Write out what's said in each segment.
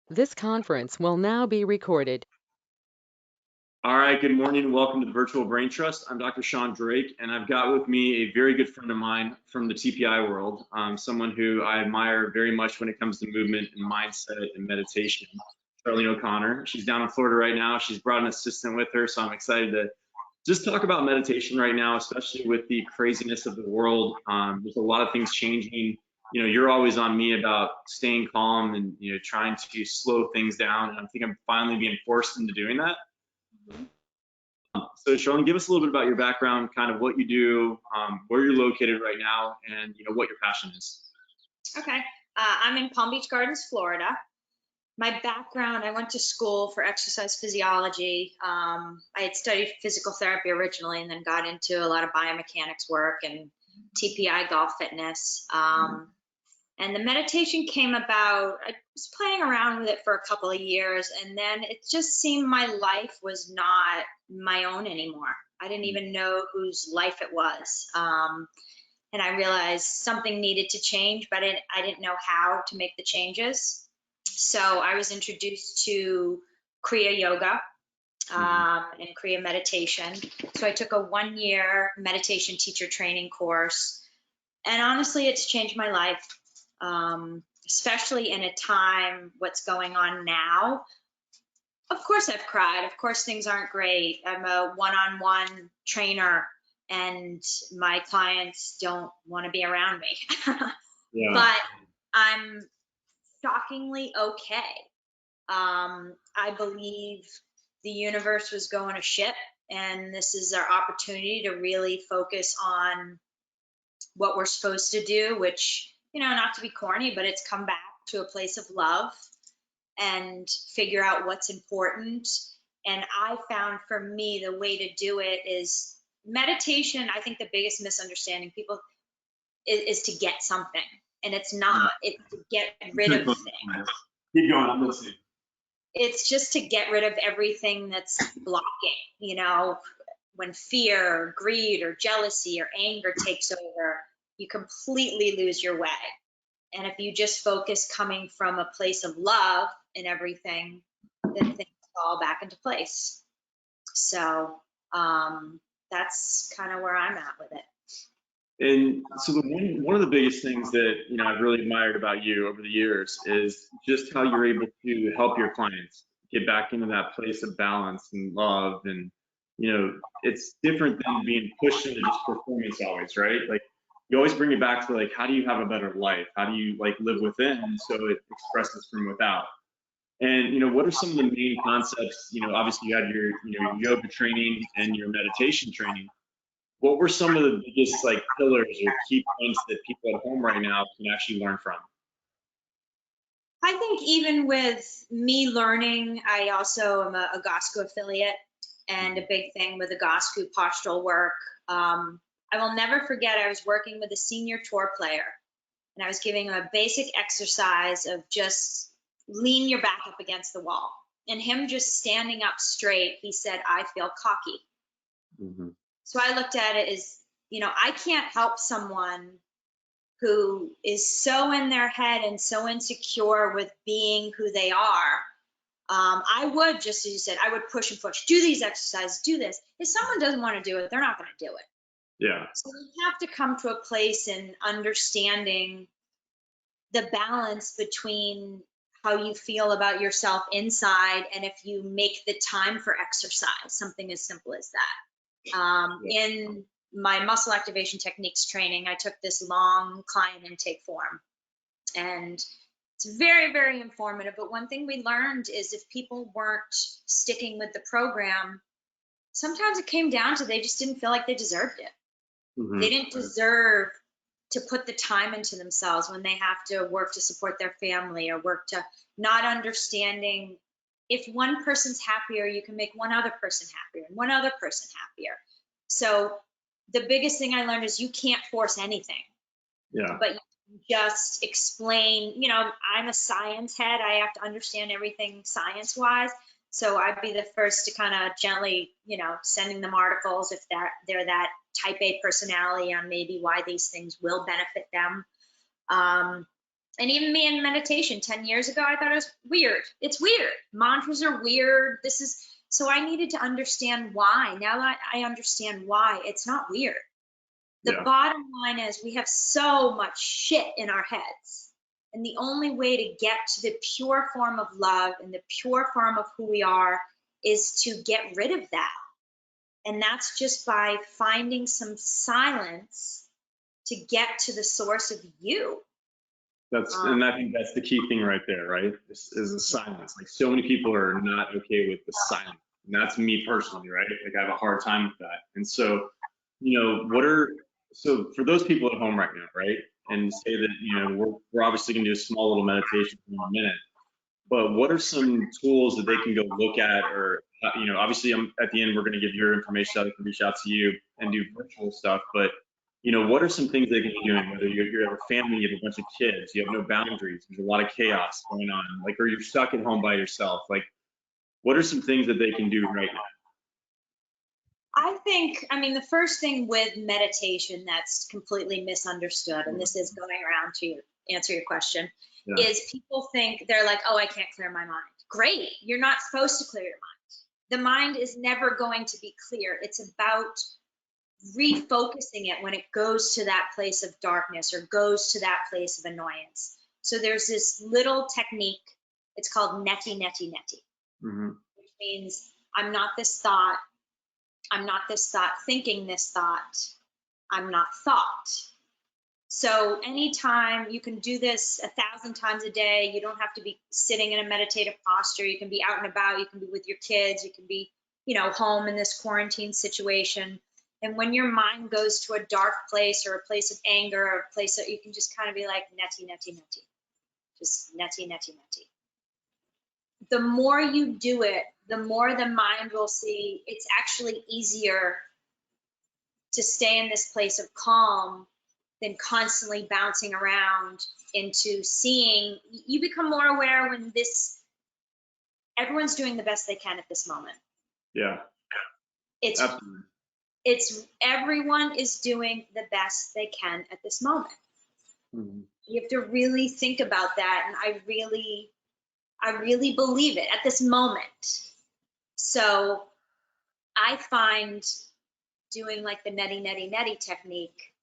This conference will now be recorded. All right, good morning and welcome to the Virtual Brain Trust. I'm Dr. Sean Drake, and I've got with me a very good friend of mine from the TPI world, someone who I admire very much when it comes to movement and mindset and meditation, Charleene O'Connor. She's down in Florida right now. She's brought an assistant with her, so I'm excited to just talk about meditation right now, especially with the craziness of the world. There's a lot of things changing. You know, you're always on me about staying calm and, trying to slow things down, and I think I'm finally being forced into doing that. So Charlene, give us a little bit about your background, kind of what you do, where you're located right now, and what your passion is. Okay. I'm in Palm Beach Gardens, Florida. My background, I went to school for exercise physiology. I had studied physical therapy originally and then got into a lot of biomechanics work and TPI golf fitness. And the meditation came about, I was playing around with it for a couple of years, and then it just seemed my life was not my own anymore. I didn't even know whose life it was. And I realized something needed to change, but I didn't know how to make the changes. So I was introduced to Kriya Yoga and Kriya meditation. So I took a 1-year meditation teacher training course. And honestly, it's changed my life, especially in a time, what's going on now. Of course, I've cried. Of course, things aren't great. I'm a one-on-one trainer and my clients don't want to be around me. Yeah. But I'm shockingly okay. I believe the universe was going to shit, and this is our opportunity to really focus on what we're supposed to do, which, not to be corny, but it's come back to a place of love and figure out what's important. And I found for me, the way to do it is meditation. I think the biggest misunderstanding people is to get something, and it's not. It's to get rid of things. Keep going, I'm listening. It's just to get rid of everything that's blocking. When fear or greed or jealousy or anger takes over, you completely lose your way. And if you just focus coming from a place of love in everything, then things fall back into place. So that's kind of where I'm at with it. And so one of the biggest things that I've really admired about you over the years is just how you're able to help your clients get back into that place of balance and love. And it's different than being pushed into just performance always, right? Like you always bring it back to like, how do you have a better life? How do you like live within so it expresses from without? And what are some of the main concepts? Obviously you had your yoga training and your meditation training. What were some of the biggest like pillars or key points that people at home right now can actually learn from? I think even with me learning, I also am a Gosku affiliate, and a big thing with the Gosku postural work. I will never forget, I was working with a senior tour player, and I was giving him a basic exercise of just lean your back up against the wall. And him just standing up straight, he said, "I feel cocky." So I looked at it as, I can't help someone who is so in their head and so insecure with being who they are. I would, just as you said, I would push and push, do these exercises, do this. If someone doesn't want to do it, they're not going to do it. Yeah. So you have to come to a place in understanding the balance between how you feel about yourself inside and if you make the time for exercise, something as simple as that. In my muscle activation techniques training, I took this long client intake form, and it's very, very informative. But one thing we learned is if people weren't sticking with the program, sometimes it came down to they just didn't feel like they deserved it. They didn't deserve to put the time into themselves when they have to work to support their family or work to not understanding if one person's happier, you can make one other person happier and one other person happier. So the biggest thing I learned is you can't force anything. Yeah. But you can just explain, I'm a science head. I have to understand everything science-wise. So I'd be the first to kind of gently, sending them articles if they're that type A personality on maybe why these things will benefit them. And even me in meditation 10 years ago, I thought it was weird. It's weird. Mantras are weird. So I needed to understand why. Now that I understand why, it's not weird. The Yeah. bottom line is we have so much shit in our heads. And the only way to get to the pure form of love and the pure form of who we are is to get rid of that. And that's just by finding some silence to get to the source of you. And I think that's the key thing right there, right? Is the silence. Like, so many people are not okay with the silence. And that's me personally, right? Like, I have a hard time with that. And so, so for those people at home right now, right? And say that, we're obviously gonna do a small little meditation in a minute, but what are some tools that they can go look at, or, obviously at the end, we're gonna give your information so they can reach out to you and do virtual stuff, but what are some things they can be doing? Whether you have a family, you have a bunch of kids, you have no boundaries, there's a lot of chaos going on, like, or you're stuck at home by yourself. Like, what are some things that they can do right now? I mean, the first thing with meditation that's completely misunderstood, and this is going around to answer your question, is people think they're like, oh, I can't clear my mind. Great. You're not supposed to clear your mind. The mind is never going to be clear. It's about refocusing it when it goes to that place of darkness or goes to that place of annoyance. So there's this little technique, it's called neti, neti, neti, which means I'm not this thought, thinking this thought, I'm not thought. So anytime, you can do this 1,000 times a day. You don't have to be sitting in a meditative posture. You can be out and about, you can be with your kids, you can be, home in this quarantine situation. And when your mind goes to a dark place or a place of anger or a place that you can just kind of be like, neti, neti, neti, just neti, neti, neti. The more you do it, the more the mind will see it's actually easier to stay in this place of calm than constantly bouncing around into seeing. You become more aware when everyone's doing the best they can at this moment. Yeah. Absolutely. Everyone is doing the best they can at this moment. You have to really think about that. And I really believe it at this moment. So I find doing like the neti, neti, neti technique,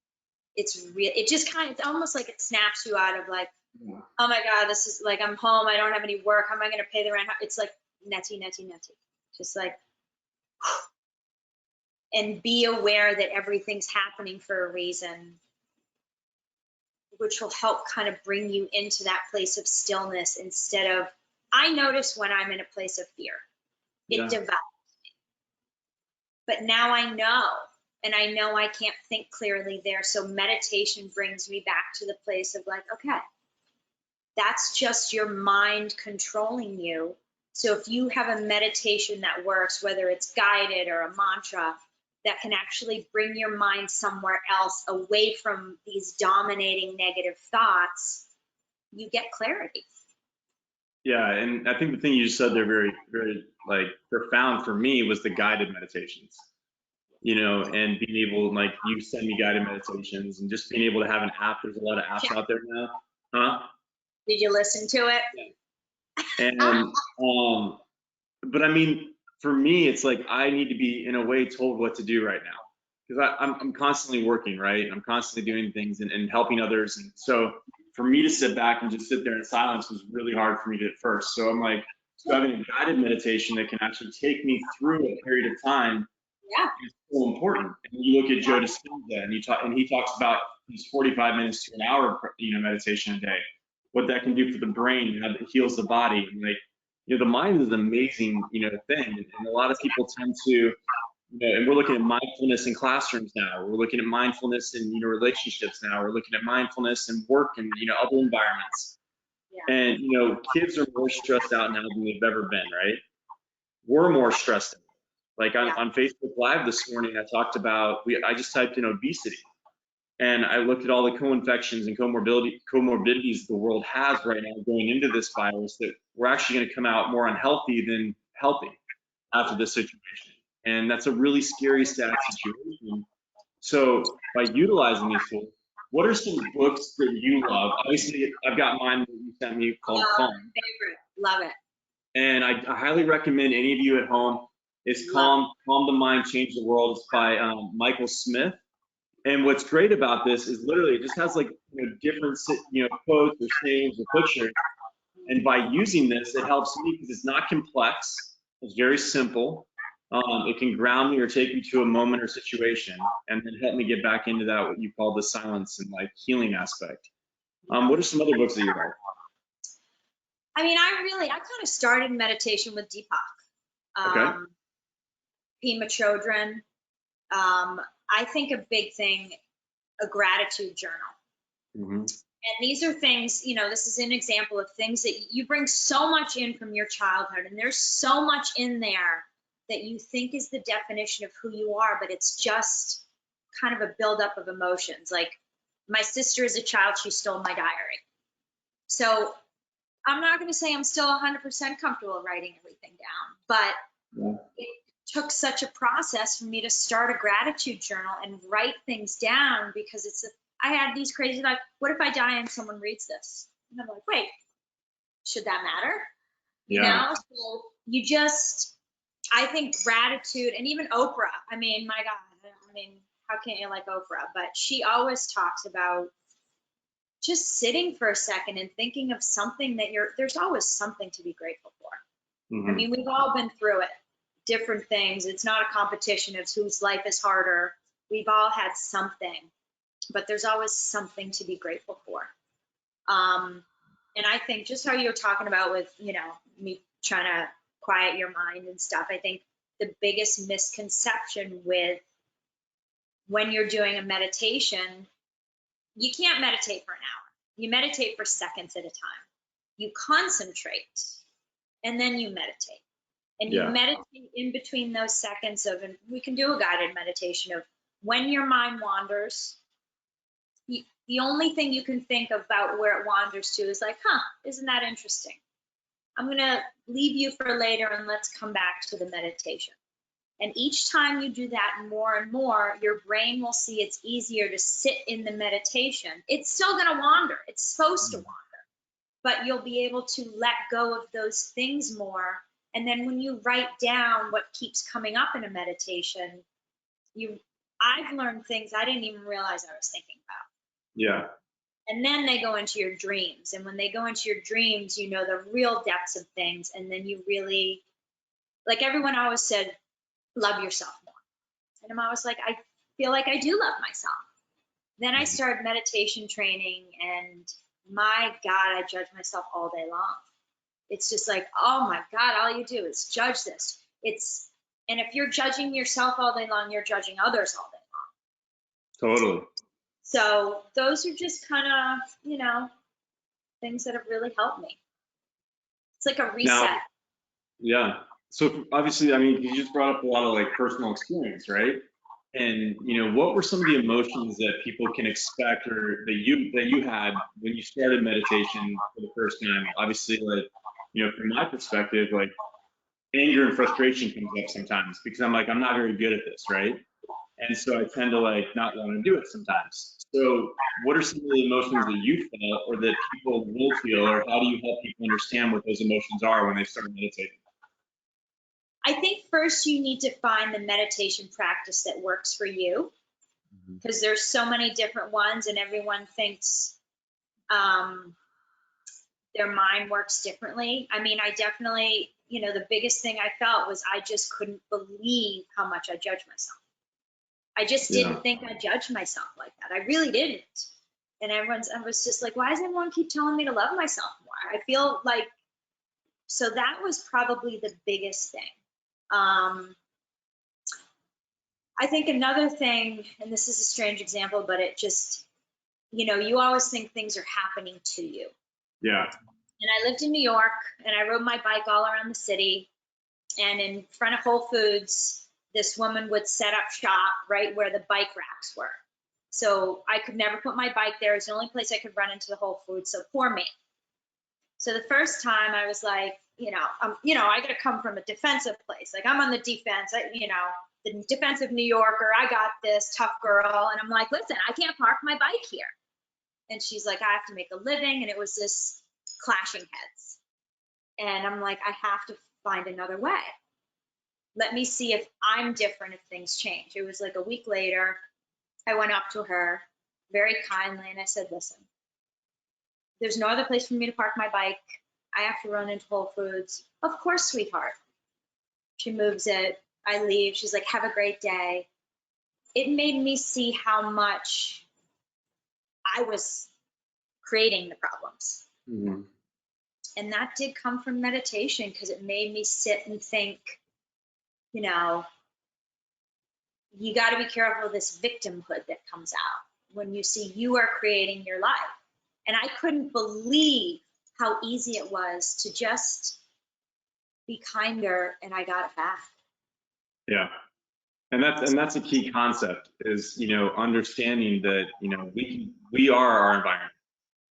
it's almost like it snaps you out of like, oh my God, this is like, I'm home, I don't have any work, how am I going to pay the rent? It's like neti, neti, neti, just like, and be aware that everything's happening for a reason, which will help kind of bring you into that place of stillness instead of, I notice when I'm in a place of fear, it develops me. But now I know, and I know I can't think clearly there. So meditation brings me back to the place of like, okay, that's just your mind controlling you. So if you have a meditation that works, whether it's guided or a mantra, that can actually bring your mind somewhere else away from these dominating negative thoughts, you get clarity. Yeah, and I think the thing you just said there, very, very like profound for me, was the guided meditations. And being able, like, you send me guided meditations, and just being able to have an app. There's a lot of apps out there now. Huh? Did you listen to it? Yeah. And but I mean, for me, it's like I need to be in a way told what to do right now, because I'm constantly working, right? I'm constantly doing things and helping others, and so for me to sit back and just sit there in silence was really hard for me at first. So I'm like, so having a guided meditation that can actually take me through a period of time is so important. And you look at Joe Dispenza, and he talks about these 45 minutes to an hour, meditation a day, what that can do for the brain, how it heals the body. And like, the mind is an amazing, thing. And a lot of people tend to, and we're looking at mindfulness in classrooms now. We're looking at mindfulness in, relationships now. We're looking at mindfulness in work and, other environments. Yeah. And, kids are more stressed out now than they've ever been, right? We're more stressed out. Like on Facebook Live this morning, I talked about, I just typed in obesity, and I looked at all the co-infections and comorbidities the world has right now going into this virus, that we're actually going to come out more unhealthy than healthy after this situation. And that's a really scary, sad situation. So by utilizing these tools, what are some books that you love? Obviously, I've got mine that you sent me called Calm. Favorite. Love it. And I highly recommend any of you at home. It's Calm the Mind, Change the World. It's by Michael Smith. And what's great about this is literally it just has like different quotes or sayings or pictures. And by using this, it helps me because it's not complex. It's very simple. It can ground me or take me to a moment or situation, and then help me get back into that what you call the silence and like healing aspect. What are some other books that you like? I mean, I kind of started meditation with Deepak. Okay. Pema Chodron. I think a big thing, a gratitude journal. Mm-hmm. And these are things, this is an example of things that you bring so much in from your childhood, and there's so much in there that you think is the definition of who you are, but it's just kind of a buildup of emotions. Like my sister as a child, she stole my diary. So I'm not going to say I'm still 100% comfortable writing everything down, but it took such a process for me to start a gratitude journal and write things down, because I had these crazy, like, what if I die and someone reads this? And I'm like, wait, should that matter? Yeah. So you just, I think gratitude, and even Oprah, I mean, my God, how can't you like Oprah? But she always talks about just sitting for a second and thinking of something that there's always something to be grateful for. Mm-hmm. I mean, we've all been through it, different things. It's not a competition of whose life is harder. We've all had something, but there's always something to be grateful for. And I think just how you were talking about with, me trying to quiet your mind and stuff, I think the biggest misconception with when you're doing a meditation, you can't meditate for an hour. You meditate for seconds at a time. You concentrate and then you meditate. And you meditate in between those seconds of, and we can do a guided meditation of when your mind wanders, the only thing you can think about where it wanders to is like, isn't that interesting? I'm going to leave you for later and let's come back to the meditation. And each time you do that more and more, your brain will see it's easier to sit in the meditation. It's still going to wander. It's supposed to wander, but you'll be able to let go of those things more. And then when you write down what keeps coming up in a meditation, I've learned things I didn't even realize I was thinking about. Yeah. And then they go into your dreams. And when they go into your dreams, you know the real depths of things. And then you really, like everyone always said, love yourself more. And I'm always like, I feel like I do love myself. Then I started meditation training, and my God, I judge myself all day long. It's just like, oh my God, all you do is judge this. And if you're judging yourself all day long, you're judging others all day long. Totally. So those are just kind of, things that have really helped me. It's like a reset. Now, yeah. So obviously, I mean, you just brought up a lot of like personal experience, right? And what were some of the emotions that people can expect, or that you had when you started meditation for the first time? Obviously, like, from my perspective, like anger and frustration comes up sometimes because I'm not very good at this, right? And so I tend to like not want to do it sometimes. So what are some of the emotions that you felt or that people will feel, or how do you help people understand what those emotions are when they start meditating? I think first you need to find the meditation practice that works for you, because there's so many different ones and everyone thinks their mind works differently. I mean, I definitely, the biggest thing I felt was I just couldn't believe how much I judged myself. I just didn't think I judged myself like that. I really didn't. And I was just like, why does everyone keep telling me to love myself more? I feel like, so that was probably the biggest thing. I think another thing, and this is a strange example, but it just, you always think things are happening to you. Yeah. And I lived in New York, and I rode my bike all around the city, and in front of Whole Foods, this woman would set up shop right where the bike racks were. So I could never put my bike there. It was the only place I could run into the Whole Foods, so poor me. So the first time I was like, I got to come from a defensive place. Like I'm on the defense, the defensive New Yorker, I got this tough girl. And I'm like, listen, I can't park my bike here. And she's like, I have to make a living. And it was this clashing heads. And I'm like, I have to find another way. Let me see if I'm different, if things change. It was like a week later, I went up to her very kindly and I said, listen, there's no other place for me to park my bike. I have to run into Whole Foods. Of course, sweetheart. She moves it. I leave. She's like, have a great day. It made me see how much I was creating the problems. Mm-hmm. And that did come from meditation, because it made me sit and think, you know, you got to be careful of this victimhood that comes out when you see you are creating your life. And I couldn't believe how easy it was to just be kinder, and I got it back. Yeah. And that's a key concept, is, you know, understanding that, you know, we are our environment,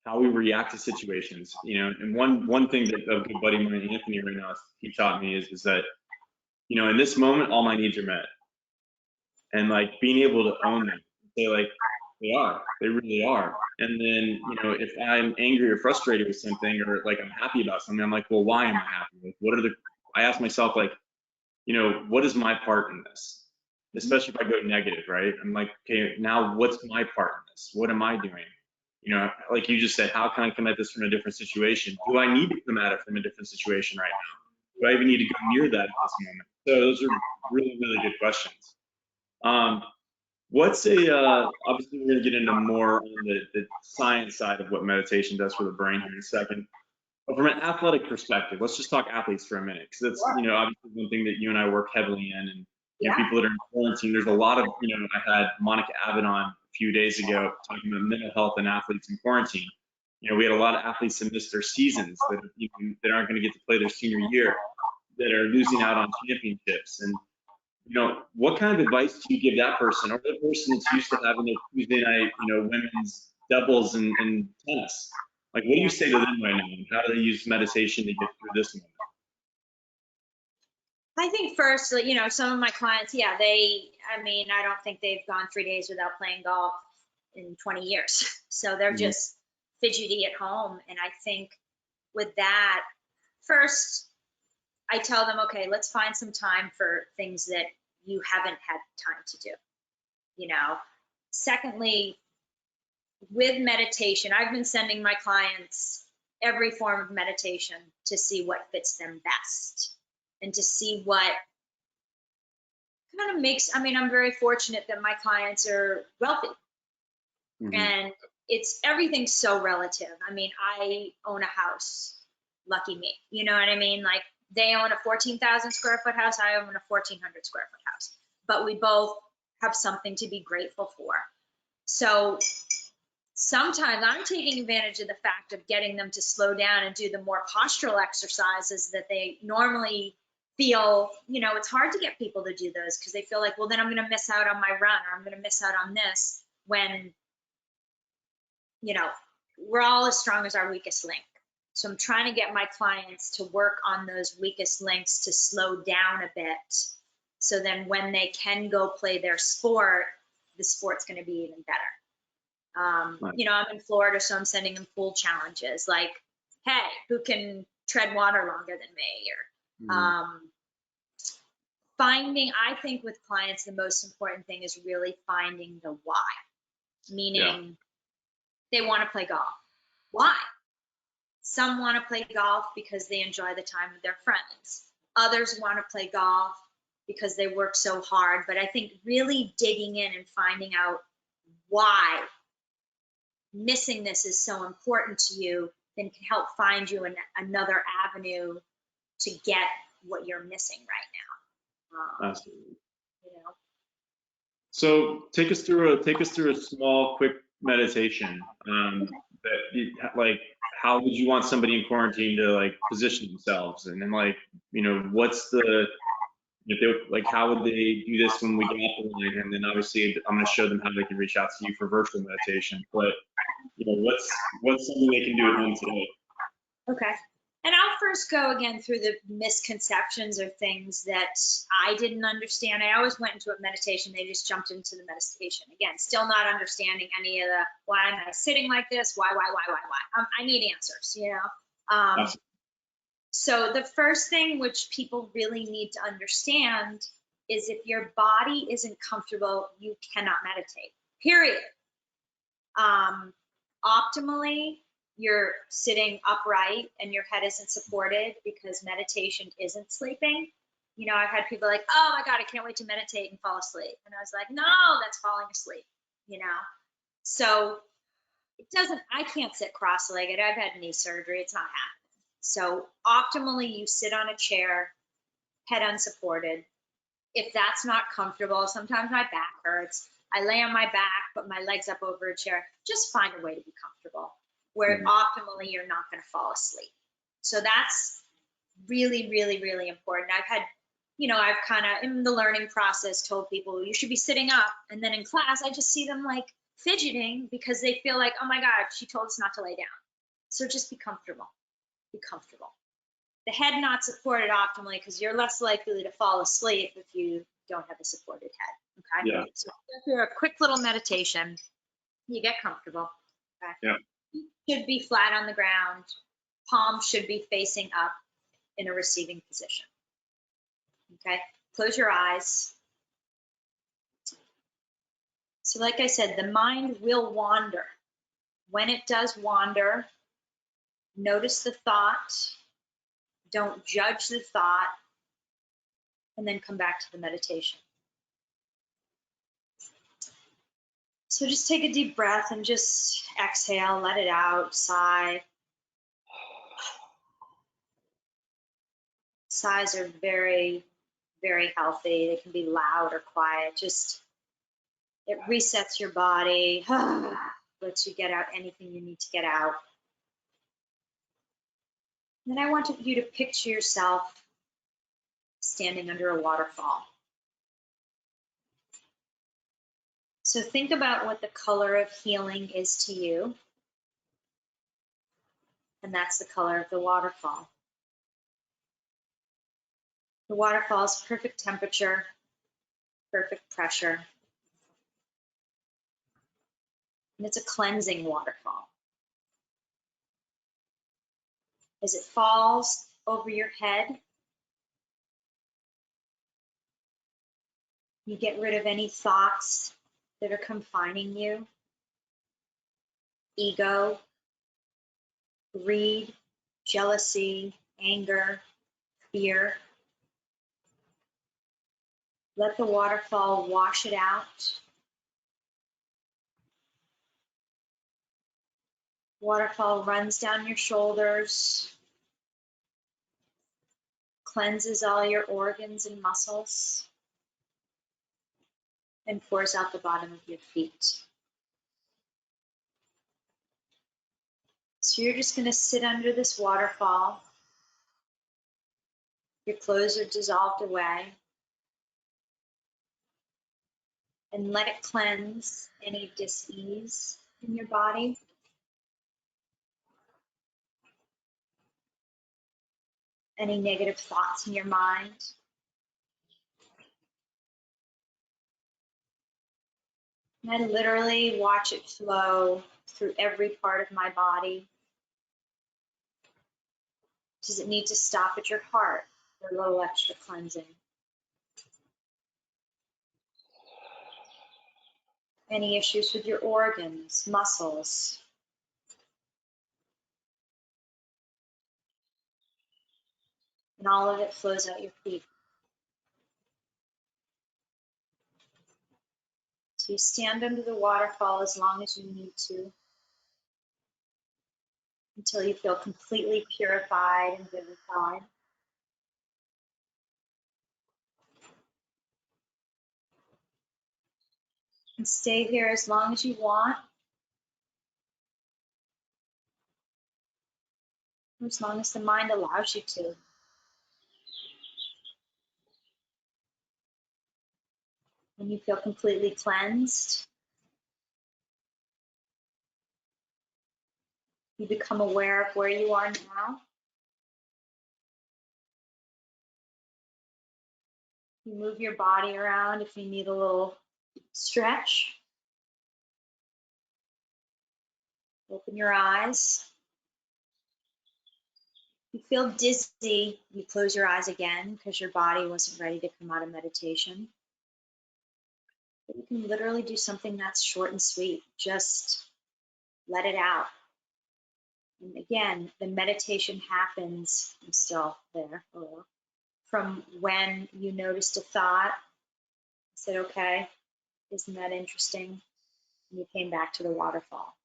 how we react to situations, you know. And one thing that a good buddy of mine, Anthony, right now, he taught me is that, you know, in this moment, all my needs are met. And like being able to own them, say like, they really are. And then, you know, if I'm angry or frustrated with something, or like I'm happy about something, I'm like, well, why am I happy? Like, I ask myself, like, you know, what is my part in this? Especially if I go negative, right? I'm like, okay, now what's my part in this? What am I doing? You know, like you just said, how can I come at this from a different situation? Do I need to come at it from a different situation right now? Do I even need to go near that at this moment? So those are really, really good questions. Obviously we're going to get into more on the science side of what meditation does for the brain here in a second. But from an athletic perspective, let's just talk athletes for a minute, because that's, you know, obviously one thing that you and I work heavily in. And, you know, people that are in quarantine, there's a lot of, you know, I had Monica Abbott on a few days ago talking about mental health and athletes in quarantine. You know, we had a lot of athletes that missed their seasons, that aren't going to get to play their senior year, that are losing out on championships. And, you know, what kind of advice do you give that person, or the person that's used to having their Tuesday night, you know, women's doubles and tennis? Like, what do you say to them right now? How do they use meditation to get through this moment? I think first, you know, some of my clients, yeah, I don't think they've gone 3 days without playing golf in 20 years. So they're just fidgety at home. And I think with that, first, I tell them, okay, let's find some time for things that you haven't had time to do, you know. Secondly, with meditation, I've been sending my clients every form of meditation to see what fits them best, and to see what kind of makes, I'm very fortunate that my clients are wealthy. And everything's so relative. I own a house, lucky me, you know what I mean? Like, they own a 14,000 square foot house, I own a 1,400 square foot house, but we both have something to be grateful for. So sometimes I'm taking advantage of the fact of getting them to slow down and do the more postural exercises that they normally feel, you know. It's hard to get people to do those, because they feel like, well, then I'm going to miss out on my run, or I'm going to miss out on this, when, you know, we're all as strong as our weakest link. So I'm trying to get my clients to work on those weakest links, to slow down a bit. So then when they can go play their sport, the sport's going to be even better. You know, I'm in Florida, so I'm sending them pool challenges, like, hey, who can tread water longer than me? Or I think with clients, the most important thing is really finding the why, meaning they want to play golf. Why? Some want to play golf because they enjoy the time with their friends. Others want to play golf because they work so hard. But I think really digging in and finding out why missing this is so important to you, then can help find you another avenue to get what you're missing right now. Absolutely. You know? So take us through a small, quick meditation. Like, how would you want somebody in quarantine to like position themselves? And then, like, you know, how would they do this when we get off the line? And then obviously I'm going to show them how they can reach out to you for virtual meditation. But, you know, what's something they can do at home today? Okay. And I'll first go again through the misconceptions or things that I didn't understand. I always went into a meditation, they just jumped into the meditation. Again, still not understanding any of the, why am I sitting like this? Why? I need answers, you know? So the first thing which people really need to understand is if your body isn't comfortable, you cannot meditate, period. Optimally, you're sitting upright and your head isn't supported because meditation isn't sleeping. You know, I've had people like, oh my God, I can't wait to meditate and fall asleep. And I was like, no, that's falling asleep, you know? So it doesn't, I can't sit cross-legged. I've had knee surgery. It's not happening. So optimally, you sit on a chair, head unsupported. If that's not comfortable, sometimes my back hurts. I lay on my back, put my legs up over a chair. Just find a way to be comfortable where optimally you're not going to fall asleep. So that's really, really, really important. I've had, you know, I've kind of in the learning process told people you should be sitting up, and then in class I just see them like fidgeting because they feel like, oh my God, she told us not to lay down. So just be comfortable. Be comfortable. The head not supported optimally because you're less likely to fall asleep if you don't have a supported head. Okay. Yeah. So after a quick little meditation, you get comfortable. Okay. Yeah. Should be flat on the ground. Palms should be facing up in a receiving position. Okay. Close your eyes. So like I said, the mind will wander. When it does wander, notice the thought. Don't judge the thought. And then come back to the meditation. So just take a deep breath and just exhale, let it out, sigh. Sighs are very, very healthy. They can be loud or quiet. Just, it resets your body, lets you get out anything you need to get out. Then I want you to picture yourself standing under a waterfall. So think about what the color of healing is to you. And that's the color of the waterfall. The waterfall is perfect temperature, perfect pressure. And it's a cleansing waterfall. As it falls over your head, you get rid of any thoughts that are confining you. Ego, greed, jealousy, anger, fear. Let the waterfall wash it out. Waterfall runs down your shoulders, cleanses all your organs and muscles, and pours out the bottom of your feet. So you're just going to sit under this waterfall. Your clothes are dissolved away. And let it cleanse any dis-ease in your body. Any negative thoughts in your mind. And I literally watch it flow through every part of my body. Does it need to stop at your heart for a little extra cleansing? Any issues with your organs, muscles? And all of it flows out your feet. So you stand under the waterfall as long as you need to, until you feel completely purified and vivified. And stay here as long as you want, as long as the mind allows you to. When you feel completely cleansed, you become aware of where you are now. You move your body around if you need a little stretch. Open your eyes. You feel dizzy, you close your eyes again because your body wasn't ready to come out of meditation. But you can literally do something that's short and sweet. Just let it out. And again, the meditation happens, I'm still there, from when you noticed a thought, said, okay, isn't that interesting? And you came back to the waterfall.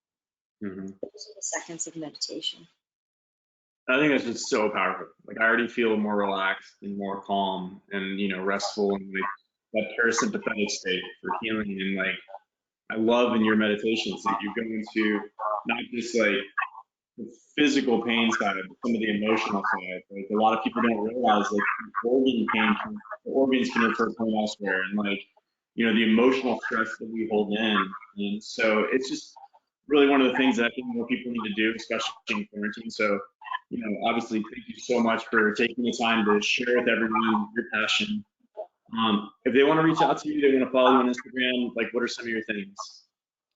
Mm-hmm. Those are the seconds of meditation. I think that's just so powerful. Like I already feel more relaxed and more calm and, you know, restful and like that parasympathetic state for healing. And like, I love in your meditations that you go into not just like the physical pain side, but some of the emotional side. Like a lot of people don't realize like the organs can refer pain elsewhere, and like you know the emotional stress that we hold in, and so it's just really one of the things that I think more people need to do, especially in quarantine. So you know, obviously, thank you so much for taking the time to share with everyone your passion. If they want to reach out to you, they want to follow you on Instagram. Like, what are some of your things?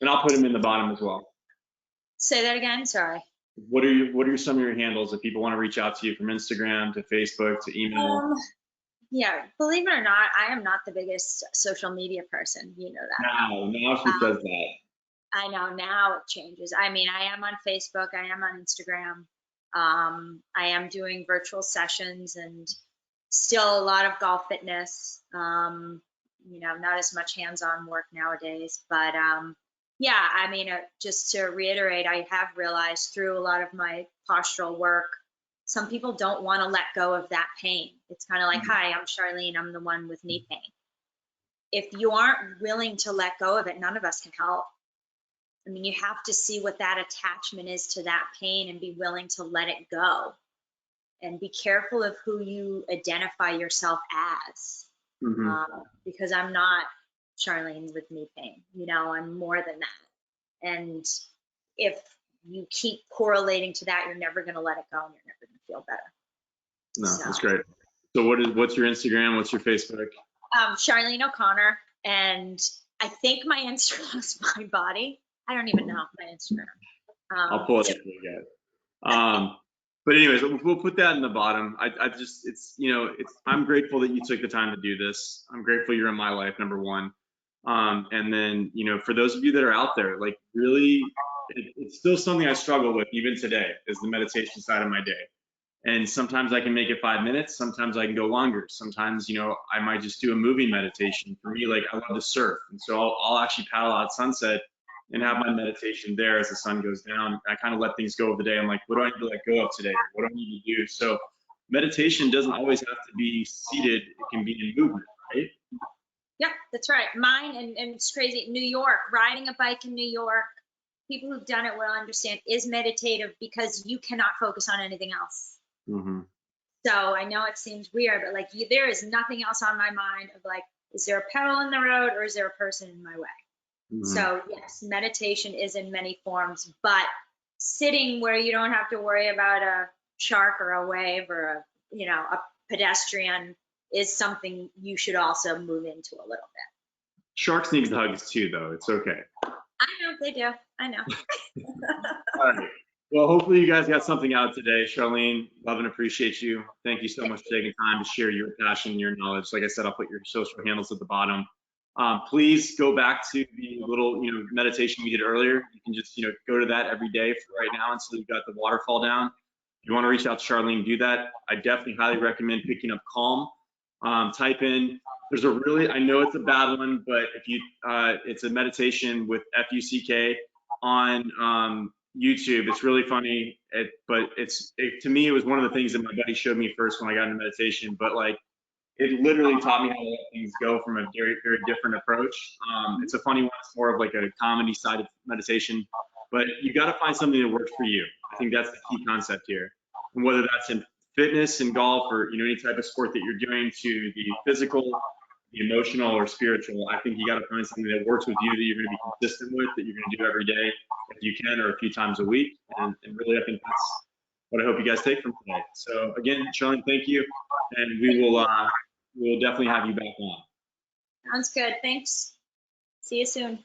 And I'll put them in the bottom as well. Say that again, sorry. What are some of your handles if people want to reach out to you from Instagram to Facebook to email? Yeah, believe it or not, I am not the biggest social media person. You know that. Now she says that. I know now it changes. I mean, I am on Facebook, I am on Instagram. I am doing virtual sessions and still a lot of golf fitness. You know, not as much hands-on work nowadays, but yeah, I mean, just to reiterate, I have realized through a lot of my postural work, some people don't want to let go of that pain. It's kind of like, hi, I'm Charlene, I'm the one with knee pain. If you aren't willing to let go of it, none of us can help. I mean, you have to see what that attachment is to that pain and be willing to let it go. And be careful of who you identify yourself as. Because I'm not Charlene with knee pain. You know, I'm more than that. And if you keep correlating to that, you're never going to let it go and you're never going to feel better. No, so. That's great. So what's your Instagram? What's your Facebook? Charlene O'Connor. And I think my Instagram is my body. I don't even know my Instagram. I'll pull it up for you guys. But anyways, we'll put that in the bottom. I'm grateful that you took the time to do this. I'm grateful you're in my life, number one. And then, you know, for those of you that are out there, like really, it's still something I struggle with even today is the meditation side of my day. And sometimes I can make it 5 minutes. Sometimes I can go longer. Sometimes, you know, I might just do a moving meditation. For me, like I love to surf. And so I'll actually paddle out sunset and have my meditation there as the sun goes down. I kind of let things go of the day. I'm like, what do I need to let go of today? What do I need to do? So meditation doesn't always have to be seated. It can be in movement, right? Yeah, that's right. Mine, and it's crazy, New York, riding a bike in New York, people who've done it will understand, is meditative because you cannot focus on anything else. So I know it seems weird, but like there is nothing else on my mind of like, is there a pedal in the road or is there a person in my way? So yes, meditation is in many forms, but sitting where you don't have to worry about a shark or a wave or a pedestrian is something you should also move into a little bit. Sharks need hugs too, though. It's okay. I know they do. I know. All right. Well, hopefully you guys got something out today. Charlene, love and appreciate you. Thank you so much for taking time to share your passion and your knowledge. Like I said, I'll put your social handles at the bottom. Please go back to the little, meditation we did earlier. You can just, go to that every day for right now until you've got the waterfall down. If you want to reach out to Charlene, do that. I definitely highly recommend picking up Calm. Type in, I know it's a bad one, but if you, it's a meditation with F-U-C-K on YouTube. It's really funny, but to me, it was one of the things that my buddy showed me first when I got into meditation, but like, it literally taught me how to let things go from a very, very different approach. It's a funny one. It's more of like a comedy side of meditation, but you got to find something that works for you. I think that's the key concept here. And whether that's in fitness and golf or, any type of sport that you're doing, to the physical, the emotional or spiritual, I think you got to find something that works with you, that you're going to be consistent with, that you're going to do every day if you can, or a few times a week. And really, I think that's what I hope you guys take from today. So again, Charlene, thank you. And we will we'll definitely have you back on. Sounds good. Thanks. See you soon.